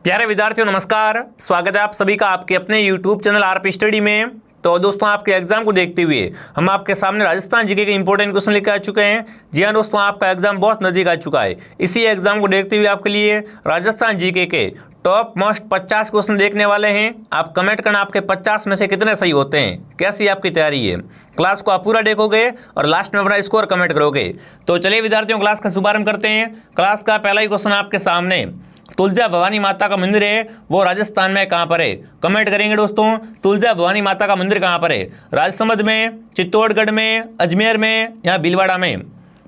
प्यारे विद्यार्थियों नमस्कार, स्वागत है आप सभी का आपके अपने YouTube चैनल आरपी स्टडी में। तो दोस्तों, आपके एग्जाम को देखते हुए हम आपके सामने राजस्थान जीके के इंपॉर्टेंट क्वेश्चन लेकर आ चुके हैं। जी हाँ दोस्तों, आपका एग्जाम बहुत नजदीक आ चुका है। इसी एग्जाम को देखते हुए आपके लिए राजस्थान जीके के टॉप मोस्ट 50 क्वेश्चन देखने वाले हैं। आप कमेंट करना आपके 50 में से कितने सही होते हैं, कैसी आपकी तैयारी है। क्लास को आप पूरा देखोगे और लास्ट में अपना स्कोर कमेंट करोगे। तो चलिए विद्यार्थियों, क्लास का शुभारंभ करते हैं। क्लास का पहला ही क्वेश्चन आपके सामने, तुलजा भवानी माता का मंदिर है वो राजस्थान में कहाँ पर है। कमेंट करेंगे दोस्तों, तुलजा भवानी माता का मंदिर कहाँ पर है। राजसमंद में, चित्तौड़गढ़ में, अजमेर में या भीलवाड़ा में।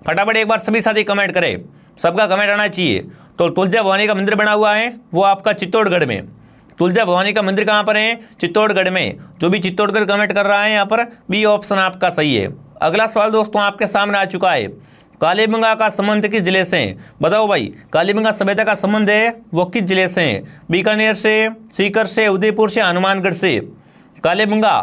फटाफट एक बार सभी साथी कमेंट करें, सबका कमेंट आना चाहिए। तो तुलजा भवानी का मंदिर बना हुआ है वो आपका चित्तौड़गढ़ में। तुलजा भवानी का मंदिर कहाँ पर है? चित्तौड़गढ़ में। जो भी चित्तौड़गढ़ कमेंट कर रहा है यहाँ पर बी ऑप्शन आपका सही है। अगला सवाल दोस्तों आपके सामने आ चुका है, कालीबंगा का संबंध किस जिले से है? बताओ भाई, कालीबंगा सभ्यता का संबंध है वो किस जिले से है? बीकानेर से, सीकर से, उदयपुर से, हनुमानगढ़ से। कालीबंगा,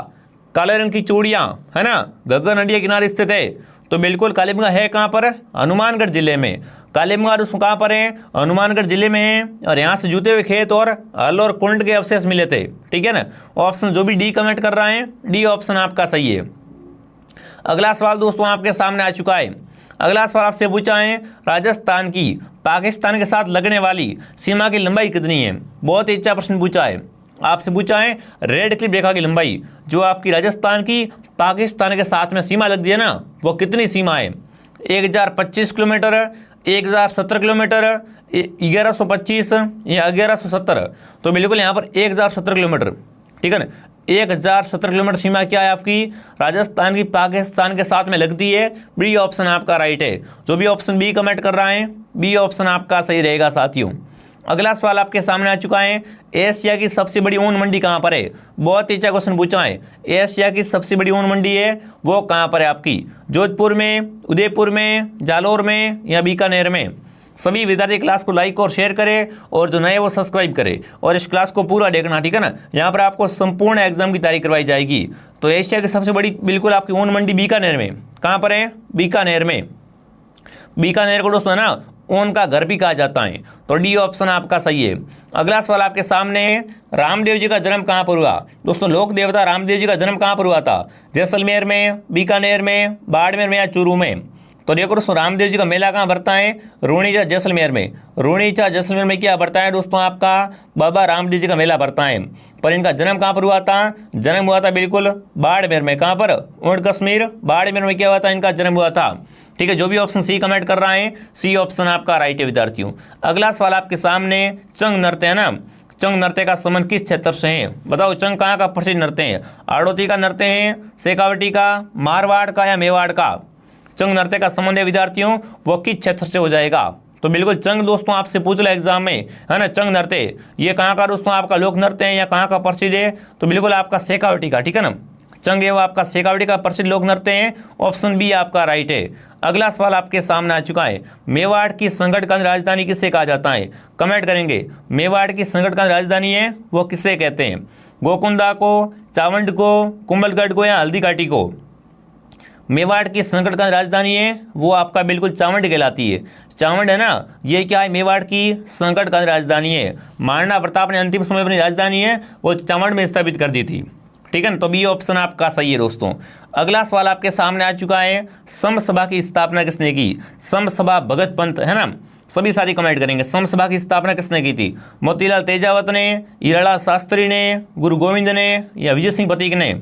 काले रंग की चूड़ियाँ है ना, घग्गर नदी के किनारे स्थित है। तो बिल्कुल कालीबंगा है कहाँ पर? हनुमानगढ़ जिले में। कालीबंगा दोस्तों कहाँ पर है? हनुमानगढ़ जिले में है। और यहाँ से जूते हुए खेत और हल और कुंड के अवशेष मिले थे। ठीक है ना। ऑप्शन जो भी डी कमेंट कर रहा है, डी ऑप्शन आपका सही है। अगला सवाल दोस्तों आपके सामने आ चुका है। अगला सवाल आपसे पूछा है, राजस्थान की पाकिस्तान के साथ लगने वाली सीमा की लंबाई कितनी है? बहुत ही अच्छा प्रश्न पूछा है। आपसे पूछा है रेड क्लिफ रेखा की लंबाई, जो आपकी राजस्थान की पाकिस्तान के साथ में सीमा लगती है ना, वो कितनी सीमा है? 1025 किलोमीटर, 1017 किलोमीटर, 1125 या 1170। तो बिल्कुल यहाँ पर 1017 किलोमीटर। ठीक है ना, 1017 किलोमीटर सीमा क्या है आपकी? राजस्थान की पाकिस्तान के साथ में लगती है। बी ऑप्शन आपका राइट है। जो भी ऑप्शन बी कमेंट कर रहा है, बी ऑप्शन आपका सही रहेगा साथियों। अगला सवाल आपके सामने आ चुका है, एशिया की सबसे बड़ी ऊन मंडी कहाँ पर है? बहुत ही अच्छा क्वेश्चन पूछा है। एशिया की सबसे बड़ी ऊन मंडी है वो कहाँ पर है आपकी? जोधपुर में, उदयपुर में, जालौर में या बीकानेर में। सभी विद्यार्थी क्लास को लाइक और शेयर करें और जो नए वो सब्सक्राइब करें और इस क्लास को पूरा देखना। ठीक है ना, यहाँ पर आपको संपूर्ण एग्जाम की तैयारी करवाई जाएगी। तो एशिया की सबसे बड़ी बिल्कुल आपकी ऊन मंडी बीकानेर में। कहाँ पर है? बीकानेर में। बीकानेर को दोस्तों है ना ऊन का घर भी कहा जाता है। तो डी ऑप्शन आपका सही है। अगला सवाल आपके सामने है, रामदेव जी का जन्म कहाँ पर हुआ? दोस्तों लोक देवता रामदेव जी का जन्म कहाँ पर हुआ था? जैसलमेर में, बीकानेर में, बाड़मेर में या चूरू में। तो देखो दोस्तों, रामदेव जी का मेला कहाँ भरता है? रूणीचा जैसलमेर में। रूणीचा जैसलमेर में क्या भरता है दोस्तों? आपका बाबा रामदेव जी का मेला भरता है। पर इनका जन्म कहाँ पर हुआ था? जन्म हुआ था बिल्कुल बाड़मेर में। कहाँ पर? ऊंट कश्मीर, बाड़मेर में क्या हुआ था? इनका जन्म हुआ था। ठीक है, जो भी ऑप्शन सी कमेंट कर रहा है, सी ऑप्शन आपका राइट है विद्यार्थियों। अगला सवाल आपके सामने, चंग नृत्य है ना, चंग नृत्य का संबंध किस क्षेत्र से है? बताओ, चंग कहाँ का प्रसिद्ध नृत्य है? आड़ोती का नृत्य है, शेखावटी का, मारवाड़ का या मेवाड़ का? चंग नृत्य का संबंध है विद्यार्थियों वो किस क्षेत्र से हो जाएगा? तो बिल्कुल चंग दोस्तों आपसे पूछ लो एग्जाम में है ना, चंग नृत्य ये कहाँ का दोस्तों आपका लोक नृत्य है या कहाँ का प्रसिद्ध है? तो बिल्कुल आपका शेखावटी का। ठीक है ना, चंग है वो आपका शेखावटी का प्रसिद्ध लोक नृत्य है। ऑप्शन बी आपका राइट है। अगला सवाल आपके सामने आ चुका है, मेवाड़ की संकट कालीन राजधानी किसे कहा जाता है? कमेंट करेंगे, मेवाड़ की संकट कालीन राजधानी है वो किसे कहते हैं? गोकुंदा को, चावंड को, कुंभलगढ़ को या हल्दीघाटी को? मेवाड़ की संकट कालीन राजधानी है वो आपका बिल्कुल चावंड कहलाती है। चावंड है ना, ये क्या है? मेवाड़ की संकट कालीन राजधानी है। महाराणा प्रताप ने अंतिम समय अपनी राजधानी है वो चावंड में स्थापित कर दी थी। ठीक है ना, तो बी ऑप्शन आपका सही है दोस्तों। अगला सवाल आपके सामने आ चुका है, सम सभा की स्थापना किसने की? सम सभा भगत पंत है ना, सभी साथी कमेंट करेंगे, सम सभा की स्थापना किसने की थी? मोतीलाल तेजावत ने, हीरालाल शास्त्री ने, गुरु गोविंद ने या विजय सिंह पथिक ने?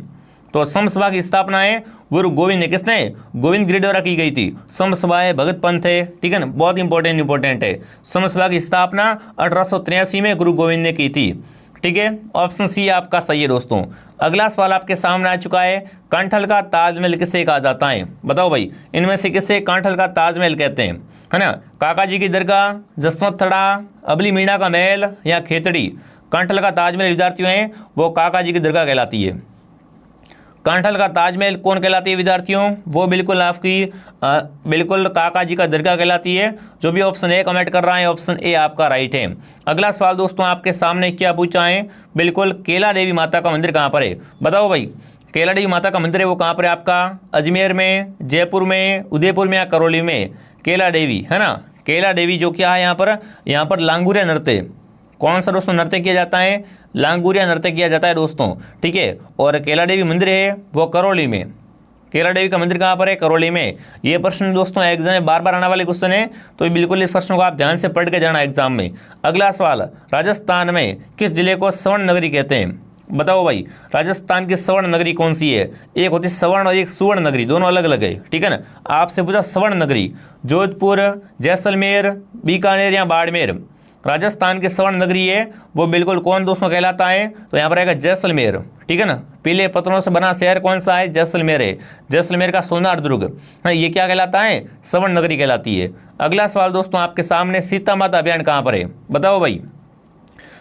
तो सम सभा की स्थापना है गुरु गोविंद ने, किसने? गोविंद गिरी द्वारा की गई थी। सम सभा है भगत पंथ है। ठीक है ना, बहुत इंपॉर्टेंट है। सम सभा की स्थापना 1883 में गुरु गोविंद ने की थी। ठीक है, ऑप्शन सी आपका सही है दोस्तों। अगला सवाल आपके सामने आ चुका है, कांठल का ताजमहल किसे कहा जाता है? बताओ भाई, इनमें से किसे कांठल का ताजमहल कहते हैं? है ना, काका जी की दरगाह, जसवंत थड़ा, अबली मीणा का महल या खेतड़ी? कांठल का ताजमहल विद्यार्थियों है वो काका जी की दरगाह कहलाती है। कांठल का ताजमहल कौन कहलाती है विद्यार्थियों? वो बिल्कुल आपकी बिल्कुल काका जी का दरगाह कहलाती है। जो भी ऑप्शन ए कमेंट कर रहा है, ऑप्शन ए आपका राइट है। अगला सवाल दोस्तों आपके सामने क्या पूछा है? बिल्कुल केला देवी माता का मंदिर कहाँ पर है? बताओ भाई, केला देवी माता का मंदिर है वो कहाँ पर है आपका? अजमेर में, जयपुर में, उदयपुर में या करौली में? केला देवी है ना, केला देवी जो क्या है यहाँ पर लांगुरिया नृत्य कौन सा दोस्तों नृत्य किया जाता है? लांगुरिया नृत्य किया जाता है दोस्तों, ठीक है। और कैला देवी मंदिर है वो करौली में। कैला देवी का मंदिर कहाँ पर है? करौली में। ये प्रश्न दोस्तों एग्जाम में बार बार आने वाले क्वेश्चन है, तो बिल्कुल इस प्रश्न को आप ध्यान से पढ़ के जाना एग्जाम में। अगला सवाल, राजस्थान में किस जिले को स्वर्ण नगरी कहते हैं? बताओ भाई, राजस्थान की स्वर्ण नगरी कौन सी है? एक होती है स्वर्ण और एक सुवर्ण नगरी, दोनों अलग अलग है, ठीक है ना। आपसे पूछा स्वर्ण नगरी, जोधपुर, जैसलमेर, बीकानेर या बाड़मेर। राजस्थान की स्वर्ण नगरी है वो बिल्कुल कौन दोस्तों कहलाता है? तो यहाँ पर आएगा जैसलमेर, ठीक है ना। पीले पत्थरों से बना शहर कौन सा है? जैसलमेर है। जैसलमेर का सोनार दुर्ग, ये क्या कहलाता है? स्वर्ण नगरी कहलाती है। अगला सवाल दोस्तों आपके सामने, सीता माता अभियान कहाँ पर है? बताओ भाई,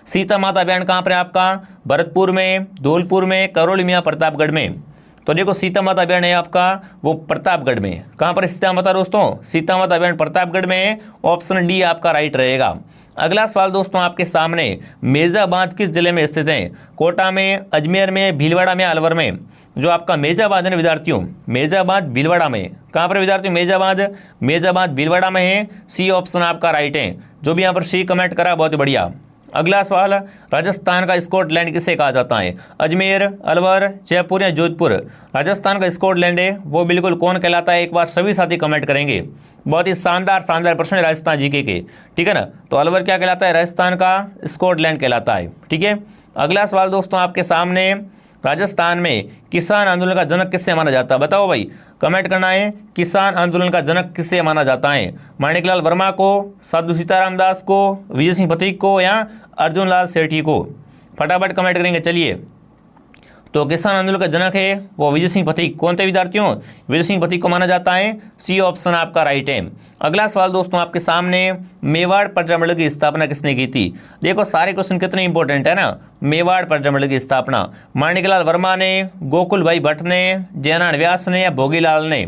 सीता माता अभियान कहाँ पर है आपका? भरतपुर में, धौलपुर में, करौली में या प्रतापगढ़ में? तो देखो सीता माता अभियान है आपका वो प्रतापगढ़ में। कहाँ पर सीता माता दोस्तों? सीता माता अभियान प्रतापगढ़ में है। ऑप्शन डी आपका राइट रहेगा। अगला सवाल दोस्तों आपके सामने, मेजा बांध किस जिले में स्थित है? कोटा में, अजमेर में, भीलवाड़ा में, अलवर में? जो आपका मेजा बांध है ना विद्यार्थियों, मेजा बांध भीलवाड़ा में। कहाँ पर विद्यार्थियों मेजा बांध? मेजा बांध भीलवाड़ा में है। सी ऑप्शन आपका राइट है। जो भी यहाँ पर सी कमेंट करा बहुत बढ़िया। अगला सवाल, राजस्थान का स्कॉटलैंड किसे कहा जाता है? अजमेर, अलवर, जयपुर या जोधपुर? राजस्थान का स्कॉटलैंड है वो बिल्कुल कौन कहलाता है? एक बार सभी साथी कमेंट करेंगे। बहुत ही शानदार प्रश्न है राजस्थान जीके के, ठीक है ना। तो अलवर क्या कहलाता है? राजस्थान का स्कॉटलैंड कहलाता है, ठीक है। अगला सवाल दोस्तों आपके सामने, राजस्थान में किसान आंदोलन का जनक किससे माना जाता है? बताओ भाई, कमेंट करना है। किसान आंदोलन का जनक किससे माना जाता है? माणिकलाल वर्मा को, साधु सीताराम दास को, विजय सिंह पथिक को या अर्जुन लाल सेठी को? फटाफट कमेंट करेंगे। चलिए, तो किसान आंदोलन का जनक है वो विजय सिंह पथिक। कौन थे विद्यार्थियों? विजय सिंह पथिक को माना जाता है। सी ऑप्शन आपका राइट है। अगला सवाल दोस्तों आपके सामने, मेवाड़ प्रजामंडल की स्थापना किसने की थी? देखो सारे क्वेश्चन कितने इंपॉर्टेंट है ना। मेवाड़ प्रजामंडल की स्थापना माणिकलाल वर्मा ने, गोकुल भाई भट्ट ने, जयनारायण व्यास ने या भोगीलाल ने?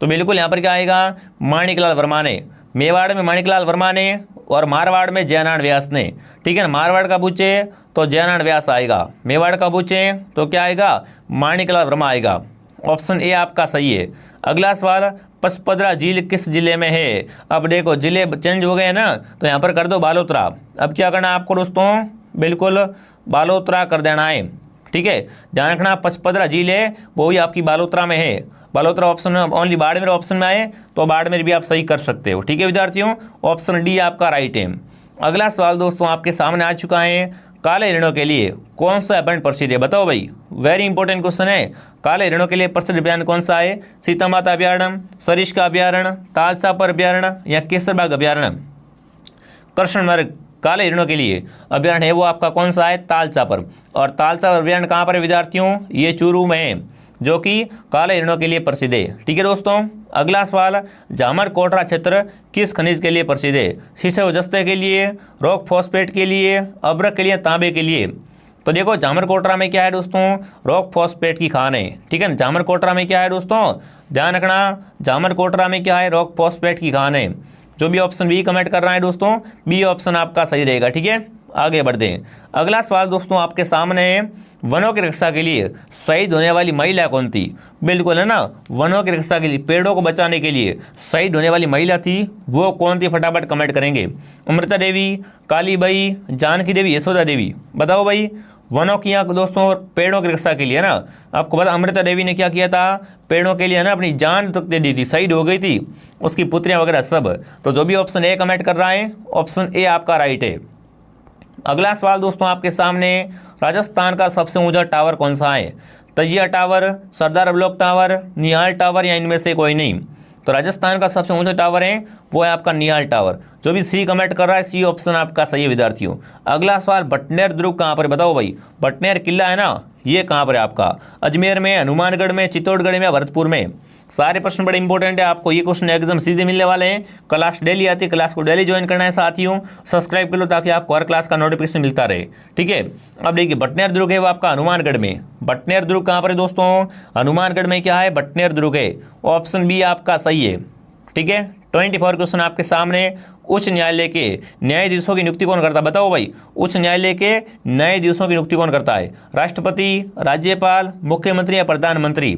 तो बिल्कुल यहाँ पर क्या आएगा? माणिकलाल वर्मा ने। मेवाड़ में माणिकलाल वर्मा ने और मारवाड़ में जयनारायण व्यास ने, ठीक है ना। मारवाड़ का पूछे तो जयनारायण व्यास आएगा, मेवाड़ का पूछे तो क्या आएगा? माणिकलाल वर्मा आएगा। ऑप्शन ए आपका सही है। अगला सवाल, पचपदरा झील किस जिले में है? अब देखो जिले चेंज हो गए हैं ना, तो यहाँ पर कर दो बालोतरा। अब क्या करना है आपको दोस्तों? बिल्कुल बालोतरा कर देना है, ठीक है। ध्यान रखना, पचपदरा झील है वो भी आपकी बालोतरा में है। बालोतरा ऑप्शन में ओनली बाड़मेर ऑप्शन में आए तो बाड़मेर भी आप सही कर सकते हो, ठीक है विद्यार्थियों। ऑप्शन डी आपका राइट है। अगला सवाल दोस्तों आपके सामने आ चुका है, काले ऋणों के लिए कौन सा अभ्यारण्य प्रसिद्ध है? बताओ भाई, वेरी इंपॉर्टेंट क्वेश्चन है। काले ऋणों के लिए प्रसिद्ध अभ्यारण्य कौन सा है? सीता माता अभ्यारण्य, सरिस्का अभ्यारण्य, तालसापर अभ्यारण्य या केसरबाग अभ्यारण्य? कृष्ण मार्ग काले ऋणों के लिए अभ्यारण्य है वो आपका कौन सा है? तालसापर। और तालसापर अभ्यारण्य कहाँ पर है विद्यार्थियों? ये चूरू में है, जो कि काले ऋणों के लिए प्रसिद्ध है, ठीक है दोस्तों। अगला सवाल, जामर कोटरा क्षेत्र किस खनिज के लिए प्रसिद्ध है? शीशे व जस्ते के लिए, रॉक फॉस्फेट के लिए, अब्रक के लिए, तांबे के लिए? तो देखो जामर कोटरा में क्या है दोस्तों? रॉक फॉस्फेट की खान है, ठीक है ना। जामर कोटरा में क्या है दोस्तों? ध्यान रखना, जामर कोटरा में क्या है? रॉक फॉस्फेट की खान है। जो भी ऑप्शन बी कमेंट कर रहा है दोस्तों, बी ऑप्शन आपका सही रहेगा, ठीक है। आगे बढ़ते हैं। अगला सवाल दोस्तों आपके सामने है, वनों की रक्षा के लिए शहीद होने वाली महिला कौन थी? बिल्कुल है ना, वनों की रक्षा के लिए, पेड़ों को बचाने के लिए शहीद होने वाली महिला थी वो कौन थी? फटाफट कमेंट करेंगे। अमृता देवी, कालीबाई, जानकी देवी, यशोदा देवी? बताओ भाई, वनों की यहाँ दोस्तों पेड़ों की रक्षा के लिए है ना। आपको पता अमृता देवी ने क्या किया था? पेड़ों के लिए है ना अपनी जान तक दे दी थी, शहीद हो गई थी, उसकी पुत्रियां वगैरह सब। तो जो भी ऑप्शन ए कमेंट कर रहा है, ऑप्शन ए आपका राइट है। अगला सवाल दोस्तों आपके सामने, राजस्थान का सबसे ऊंचा टावर कौन सा है? तजिया टावर, सरदार वल्लभ टावर, निहाल टावर या इनमें से कोई नहीं? तो राजस्थान का सबसे ऊंचा टावर है वो है आपका निहाल टावर। जो भी सी कमेंट कर रहा है, सी ऑप्शन आपका सही है विद्यार्थियों। अगला सवाल, बटनेर दुर्ग कहाँ पर? बताओ भाई, बटनेर किला है ना, ये कहाँ पर है आपका? अजमेर में, हनुमानगढ़ में, चित्तौड़गढ़ में या भरतपुर में? सारे प्रश्न बड़े इंपॉर्टेंट है, आपको ये क्वेश्चन एग्जाम सीधे मिलने वाले हैं। क्लास डेली आती है, क्लास को डेली ज्वाइन करना है साथियों। सब्सक्राइब कर लो ताकि आपको हर क्लास का नोटिफिकेशन मिलता रहे, ठीक है। अब देखिए बटनेर दुर्ग है वो आपका हनुमानगढ़ में। बटनेर दुर्ग कहाँ पर है दोस्तों? हनुमानगढ़ में क्या है? बटनेर दुर्ग है। ऑप्शन बी आपका सही है, ठीक है। 24 क्वेश्चन आपके सामने, उच्च न्यायालय के न्यायाधीशों की नियुक्ति कौन करता है? बताओ भाई, उच्च न्यायालय के न्यायाधीशों की नियुक्ति कौन करता है? राष्ट्रपति, राज्यपाल, मुख्यमंत्री या प्रधानमंत्री?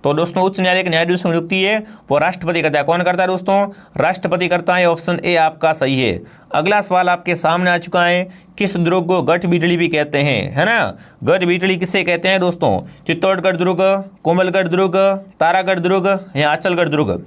तो दोस्तों उच्च न्यायालय के न्यायाधीश की नियुक्ति है वो राष्ट्रपति करता है। कौन करता है दोस्तों? राष्ट्रपति करता है। ऑप्शन ए आपका सही है। अगला सवाल आपके सामने आ चुका है, किस दुर्ग को गढ़ बिजली भी कहते हैं, है ना? गढ़ बिजली किसे कहते हैं दोस्तों? चित्तौड़गढ़ दुर्ग, कोमलगढ़ दुर्ग, तारागढ़ दुर्ग या अचलगढ़ दुर्ग?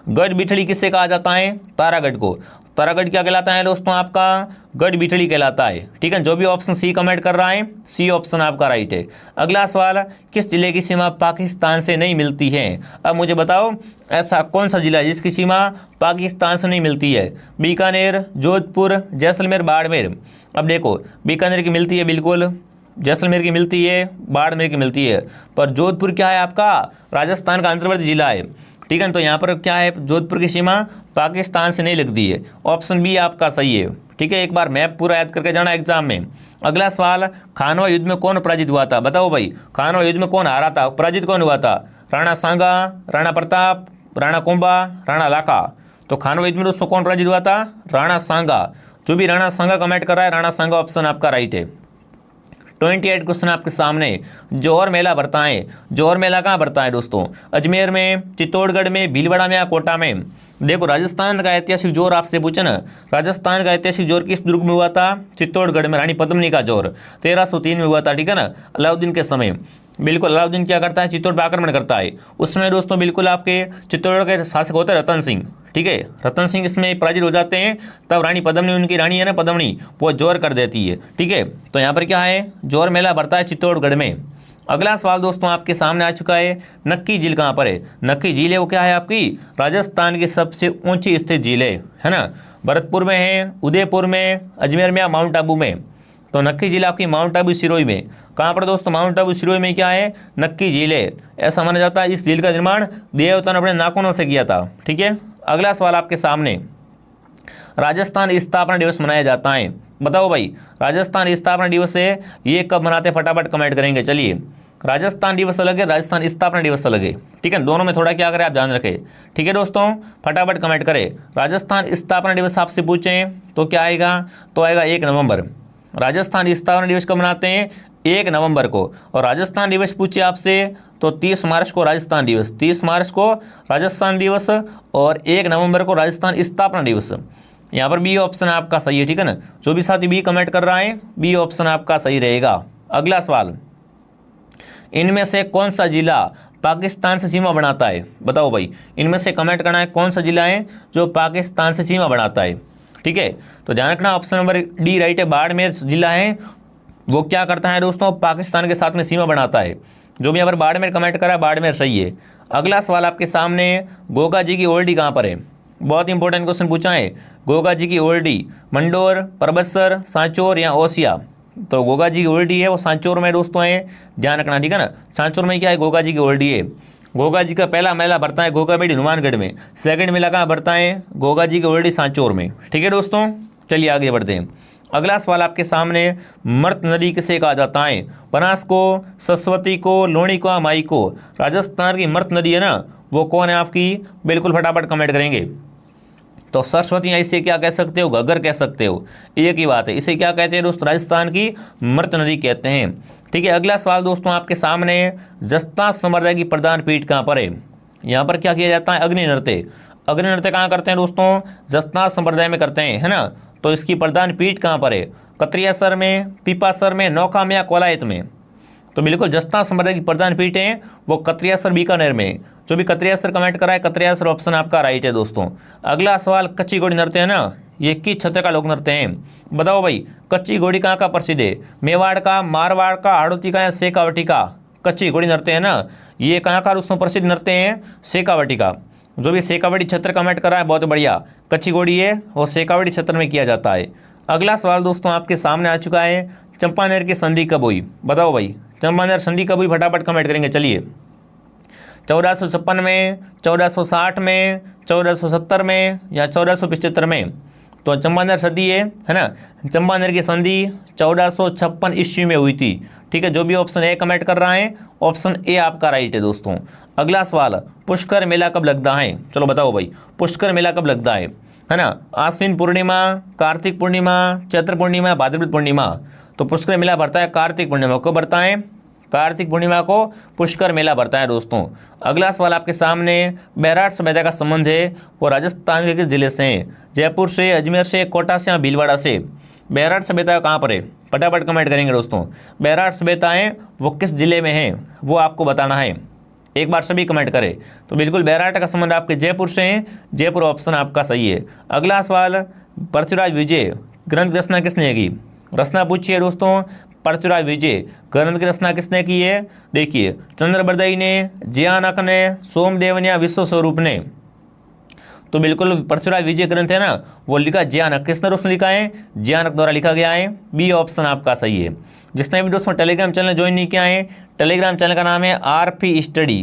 गढ़ बिठड़ी किससे कहा जाता है? तारागढ़ को। तारागढ़ क्या कहलाता है दोस्तों? आपका गढ़ बिठड़ी कहलाता है। ठीक है, जो भी ऑप्शन सी कमेंट कर रहा है, सी ऑप्शन आपका राइट है। अगला सवाल, किस जिले की सीमा पाकिस्तान से नहीं मिलती है? अब मुझे बताओ ऐसा कौन सा जिला है जिसकी सीमा पाकिस्तान से नहीं मिलती है? बीकानेर, जोधपुर, जैसलमेर, बाड़मेर। अब देखो, बीकानेर की मिलती है बिल्कुल, जैसलमेर की मिलती है, बाड़मेर की मिलती है, पर जोधपुर क्या है आपका? राजस्थान का अंतर्वर्ती जिला है। ठीक है, तो यहाँ पर क्या है? जोधपुर की सीमा पाकिस्तान से नहीं लगती है। ऑप्शन बी आपका सही है। ठीक है, एक बार मैप पूरा याद करके जाना एग्जाम में। अगला सवाल, खानवा युद्ध में कौन पराजित हुआ था? बताओ भाई, खानवा युद्ध में कौन हारा था, पराजित कौन हुआ था? राणा सांगा, राणा प्रताप, राणा कुंभा, राणा लाखा? तो खानवा युद्ध में दोस्तों कौन पराजित हुआ था? राणा सांगा। जो भी राणा सांगा कमेंट कर रहा है, राणा सांगा ऑप्शन आपका राइट है। 28 क्वेश्चन आपके सामने। जौहर मेला भरता है, जौहर मेला कहाँ भरता है दोस्तों? अजमेर में, चित्तौड़गढ़ में, भीलवाड़ा में या कोटा में? देखो, राजस्थान का ऐतिहासिक जोर आपसे पूछे ना, राजस्थान का ऐतिहासिक जोर किस दुर्ग में हुआ था? चित्तौड़गढ़ में, रानी पद्मिनी का जोर 1303 में हुआ था। ठीक है ना, अलाउद्दीन के समय। बिल्कुल, अलाउद्दीन क्या करता है? चित्तौड़ पर आक्रमण करता है। उस समय दोस्तों बिल्कुल आपके चित्तौड़गढ़ के शासक होते हैं रतन सिंह। ठीक है, रतन सिंह इसमें पराजित हो जाते हैं, तब रानी पद्मिनी, उनकी रानी है ना पद्मिनी, वो जोर कर देती है। ठीक है, तो यहाँ पर क्या है? जौहर मेला भरता है चित्तौड़गढ़ में। अगला सवाल दोस्तों आपके सामने आ चुका है, नक्की झील कहाँ पर है? नक्की झील है वो क्या है आपकी? राजस्थान की सबसे ऊंची स्थित झील है ना? भरतपुर में है, उदयपुर में, अजमेर में या माउंट आबू में? तो नक्की झील आपकी माउंट आबू सिरोही में। कहाँ पर दोस्तों? माउंट आबू सिरोही में क्या है? नक्की झील है। ऐसा माना जाता है इस झील का निर्माण देवता ने अपने नाखूनों से किया था। ठीक है, अगला सवाल आपके सामने, राजस्थान स्थापना दिवस मनाया जाता है। बताओ भाई, राजस्थान स्थापना दिवस है ये कब मनाते? फटाफट कमेंट करेंगे। चलिए, राजस्थान दिवस अलग है, राजस्थान स्थापना दिवस अलग है। ठीक है, दोनों में थोड़ा क्या करें आप ध्यान रखें। ठीक है दोस्तों, फटाफट कमेंट करें। राजस्थान स्थापना दिवस आपसे पूछें तो क्या आएगा? तो आएगा 1 नवंबर। राजस्थान स्थापना दिवस कब मनाते हैं? 1 नवंबर को। और राजस्थान दिवस पूछे आपसे तो 30 मार्च को राजस्थान दिवस, 30 मार्च को राजस्थान दिवस और 1 नवंबर को राजस्थान स्थापना दिवस। यहाँ पर बी ऑप्शन आपका सही है। ठीक है ना, जो भी साथी बी कमेंट कर रहा है, बी ऑप्शन आपका सही रहेगा। अगला सवाल, इनमें से कौन सा जिला पाकिस्तान से सीमा बनाता है? बताओ भाई, इनमें से कमेंट करना है कौन सा जिला है जो पाकिस्तान से सीमा बनाता है। ठीक है, तो ध्यान रखना ऑप्शन नंबर डी राइट है। बाड़मेर जिला है वो क्या करता है दोस्तों? पाकिस्तान के साथ में सीमा बनाता है। जो भी यहाँ पर बाड़मेर कमेंट करा है, बाड़मेर सही है। अगला सवाल आपके सामने, गोगा जी की ओल्डी कहाँ पर है? बहुत इंपॉर्टेंट क्वेश्चन पूछा है। गोगा जी की ओल्डी मंडोर, परबतसर, सांचौर या ओसिया? तो गोगा जी की ओल्डी है वो सांचौर में दोस्तों है, ध्यान रखना। ठीक है ना, सांचौर में क्या है? गोगा जी की ओल्डी है। गोगा जी का पहला मेला भरता है गोगा मेडी हनुमानगढ़ में, सेकंड मेला कहाँ भरता है? गोगा जी की ओल्डी सांचौर में। ठीक है दोस्तों, चलिए आगे बढ़ते हैं। अगला सवाल आपके सामने, मृत नदी किसे कहा जाता है? बनास को, सरस्वती को, लोणी को, माई को? राजस्थान की मृत नदी है ना वो कौन है आपकी? बिल्कुल फटाफट कमेंट करेंगे। तो सरस्वती, इसे क्या कह सकते हो? घग्गर कह सकते हो, एक ही बात है। इसे क्या कहते हैं दोस्तों? राजस्थान की मृत नदी कहते हैं। ठीक है, अगला सवाल दोस्तों आपके सामने, जस्ता संप्रदाय की प्रधान पीठ कहाँ पर है? यहाँ पर क्या किया जाता है? अग्नि नृत्य। अग्नि नृत्य कहाँ करते हैं दोस्तों? जस्ता संप्रदाय में करते हैं, है ना? तो इसकी प्रधान पीठ कहाँ पर है? कत्रियासर में, पीपासर में, नौका में या कोलायत में? तो बिल्कुल जस्ता संप्रदाय की प्रधान पीठ है वो कत्रियासर बीकानेर में। जो भी कत्रियासर कमेंट करा है, कत्रियासर ऑप्शन आपका राइट है दोस्तों। अगला सवाल, कच्ची घोड़ी नृत्य है ना, ये किस क्षेत्र का लोक नृत्य है? बताओ भाई, कच्ची घोड़ी कहाँ का प्रसिद्ध है? मेवाड़ का, मारवाड़ का, हाड़ौती का या शेखावटी का? कच्ची घोड़ी नृत्य है ना, ये कहाँ का उसमें प्रसिद्ध नृत्य है? शेखावटी का। जो भी शेखावटी क्षेत्र कमेंट कर रहा है बहुत बढ़िया, कच्ची घोड़ी है वो शेखावटी क्षेत्र में किया जाता है। अगला सवाल दोस्तों आपके सामने आ चुका है, चंपानेर की संधि कब हुई? बताओ भाई, चंपानेर संधि कब हुई? फटाफट कमेंट करेंगे। चलिए, 1456 में, 1460 में, 1470 में या 1475 में? तो चंपानेर संधि है ना, चंपानेर की संधि 1456 ईस्वी में हुई थी। ठीक है, जो भी ऑप्शन ए कमेंट कर रहा है, ऑप्शन ए आपका राइट है दोस्तों। अगला सवाल, पुष्कर मेला कब लगता है? चलो बताओ भाई, पुष्कर मेला कब लगता है ना? आश्विन पूर्णिमा, कार्तिक पूर्णिमा, चैत्र पूर्णिमा, भाद्रपद पूर्णिमा? तो पुष्कर मेला भरता है कार्तिक पूर्णिमा को भरता है। कार्तिक पूर्णिमा को पुष्कर मेला भरता है दोस्तों। अगला सवाल आपके सामने, बैराट सभ्यता का संबंध है वो राजस्थान के किस जिले से है? जयपुर से, अजमेर से, कोटा से या भीलवाड़ा से? बैराट सभ्यता कहाँ पर है? फटाफट कमेंट करेंगे दोस्तों। बैराट सभ्यताएं वो किस जिले में है वो आपको बताना है, एक बार सभी कमेंट करें। तो बिल्कुल बैराट का संबंध आपके जयपुर से है, जयपुर ऑप्शन आपका सही है। अगला सवाल, पृथ्वीराज विजय ग्रंथ की रचना किसने की? रचना पूछी है दोस्तों, पृथ्वीराज विजय ग्रंथ की रचना किसने की है? देखिए, चंद्रबरदाई ने, जयानक ने, सोमदेव ने या विश्व स्वरूप ने? तो बिल्कुल पृथ्वीराज विजय ग्रंथ है ना, वो लिखा जयानक, किसने दोस्तों लिखा है? जयानक द्वारा लिखा गया है। बी ऑप्शन आपका सही है। जिसने भी दोस्तों टेलीग्राम चैनल ज्वाइन नहीं किया है, टेलीग्राम चैनल का नाम है आरपी स्टडी,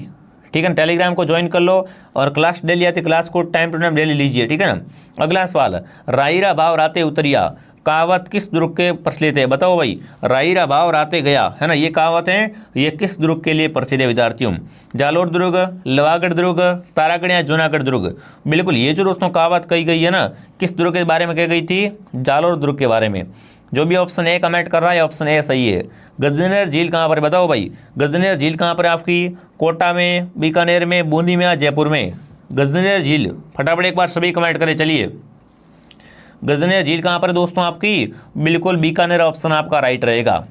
ठीक है ना। टेलीग्राम को ज्वाइन कर लो और क्लास डेली आती क्लास को टाइम टू टाइम डेली लीजिए, ठीक है ना। अगला सवाल, राईरा भाव राते उतरिया कहावत किस दुर्ग के प्रचलित है? बताओ भाई, राईरा भाव राते गया है ना, ये कहावत है, ये किस दुर्ग के लिए प्रसिद्ध है विद्यार्थियों? जालोर दुर्ग, लोहागढ़ दुर्ग, तारागढ़ या जूनागढ़ दुर्ग? बिल्कुल ये जो दोस्तों कहावत कही गई है ना, किस दुर्ग के बारे में कही गई थी? जालोर दुर्ग के बारे में। जो भी ऑप्शन ए कमेंट कर रहा है ऑप्शन ए सही है। गजनेर झील कहाँ पर? बताओ भाई, गजनेर झील कहाँ पर आपकी? कोटा में, बीकानेर में, बूंदी में या जयपुर में? गजनेर झील, फटाफट एक बार सभी कमेंट करें। चलिए, गजनेर झील कहाँ पर दोस्तों आपकी? बिल्कुल बीकानेर ऑप्शन आपका राइट रहेगा,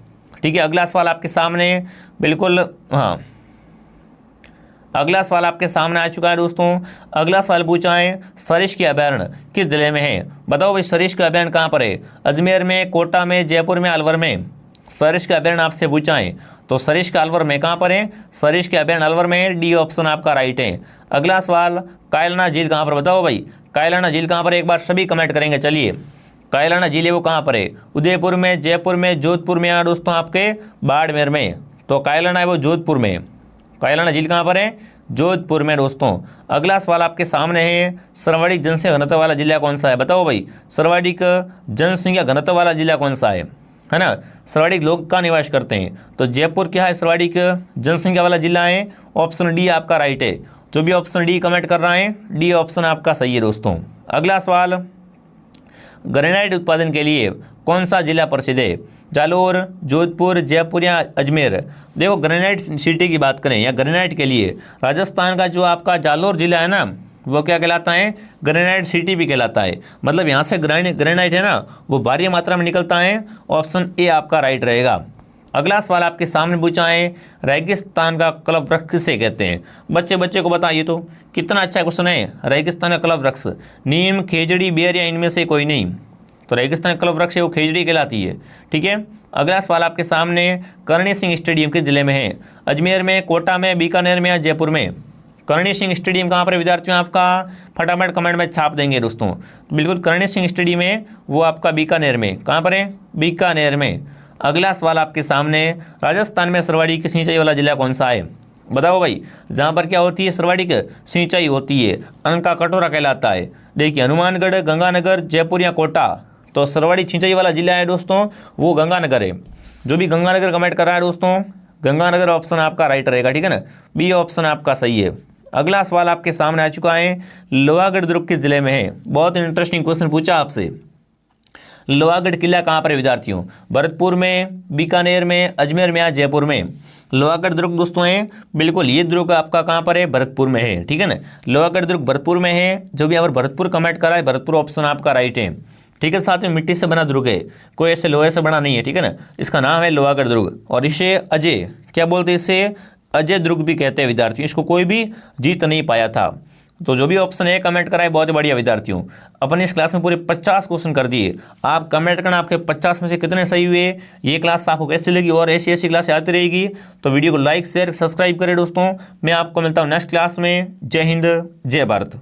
ठीक है। अगला सवाल आपके सामने, बिल्कुल हाँ, अगला सवाल आपके सामने आ चुका है दोस्तों। अगला सवाल पूछा है, सरिस्क अभयारण्य किस जिले में है? बताओ भाई, सरिस्क अभयारण्य कहाँ पर है? अजमेर में, कोटा में, जयपुर में, अलवर में? सरिस्क अभयारण्य आपसे पूछा है, तो सरिस्क अलवर में कहाँ पर है? सरिस्क अभयारण्य अलवर में है, डी ऑप्शन आपका राइट है। अगला सवाल, कायलाना झील कहाँ पर? बताओ भाई, कायलाना झील कहाँ पर? एक बार सभी कमेंट करेंगे। चलिए, कायलाना झील है वो कहाँ पर है? उदयपुर में, जयपुर में, जोधपुर में या दोस्तों आपके बाड़मेर में? तो कायलाना है वो जोधपुर में। कायलाना झील कहाँ पर है? जोधपुर में दोस्तों। अगला सवाल आपके सामने है, सर्वाधिक जनसंख्या घनत्व वाला जिला कौन सा है? बताओ भाई, सर्वाधिक जनसंख्या घनत्व वाला जिला कौन सा है ना? सर्वाधिक लोग का निवास करते हैं, तो जयपुर क्या है? सर्वाधिक जनसंख्या वाला जिला है, ऑप्शन डी आपका राइट है। जो भी ऑप्शन डी कमेंट कर रहा है, डी ऑप्शन आपका सही है दोस्तों। अगला सवाल, ग्रेनाइट उत्पादन के लिए कौन सा जिला प्रसिद्ध है? जालोर, जोधपुर, जयपुर या अजमेर? देखो, ग्रेनाइट सिटी की बात करें या ग्रेनाइट के लिए, राजस्थान का जो आपका जालोर जिला है ना, वो क्या कहलाता है? ग्रेनाइट सिटी भी कहलाता है। मतलब यहाँ से ग्रेनाइट है ना, वो भारी मात्रा में निकलता है, ऑप्शन ए आपका राइट रहेगा। अगला सवाल आपके सामने पूछा है, रेगिस्तान का कल्प वृक्ष किसे कहते हैं? बच्चे को बताइए तो, कितना अच्छा क्वेश्चन है। रेगिस्तान का कल्प वृक्ष, नीम, खेजड़ी, बेर या इनमें से कोई नहीं? तो रेगिस्तान कल्प वृक्ष है वो खेजड़ी कहलाती है, ठीक है। अगला सवाल आपके सामने, करणी सिंह स्टेडियम किस जिले में है? अजमेर में, कोटा में, बीकानेर में या जयपुर में? करणी सिंह स्टेडियम कहाँ पर विद्यार्थियों आपका? फटाफट कमेंट में छाप देंगे दोस्तों। तो बिल्कुल करणी सिंह स्टेडियम है वो आपका बीकानेर में। कहाँ पर है? बीकानेर में। अगला सवाल आपके सामने, राजस्थान में सर्वाधिक सिंचाई वाला जिला कौन सा है? बताओ भाई, जहाँ पर क्या होती है? सर्वाधिक सिंचाई होती है, अन्न का कटोरा कहलाता है। देखिए, हनुमानगढ़, गंगानगर, जयपुर या कोटा? तो सर्वाधिक सिंचाई वाला जिला है दोस्तों वो गंगानगर है। जो भी गंगानगर कमेंट कर रहा है दोस्तों, गंगानगर ऑप्शन आपका राइट रहेगा, ठीक है ना। बी ऑप्शन आपका सही है। अगला सवाल आपके सामने आ चुका है, लोहागढ़ दुर्ग किस जिले में है? बहुत इंटरेस्टिंग क्वेश्चन पूछा आपसे। लोहागढ़ किला कहाँ पर है विद्यार्थियों? भरतपुर में, बीकानेर में, अजमेर में या जयपुर में? लोहागढ़ दुर्ग दोस्तों है, बिल्कुल ये दुर्ग आपका कहाँ पर है? भरतपुर में है, ठीक है ना। लोहागढ़ दुर्ग भरतपुर में है। जो भी यहाँ पर भरतपुर कमेंट करा है, भरतपुर ऑप्शन आपका राइट है, ठीक है। साथ में मिट्टी से बना दुर्ग है, कोई ऐसे लोहे से बना नहीं है, ठीक है ना। इसका नाम है लोहागढ़ दुर्ग और इसे अजय क्या बोलते हैं? इसे अजय दुर्ग भी कहते हैं विद्यार्थियों। इसको कोई भी जीत नहीं पाया था। तो जो भी ऑप्शन है कमेंट कराए, बहुत बढ़िया विद्यार्थियों। अपन इस क्लास में पूरे 50 क्वेश्चन कर दिए। आप कमेंट करना आपके 50 में से कितने सही हुए। ये क्लास आपको कैसी लगी और ऐसी क्लास आती रहेगी तो वीडियो को लाइक शेयर सब्सक्राइब करें दोस्तों। मैं आपको मिलता हूँ नेक्स्ट क्लास में। जय हिंद, जय भारत।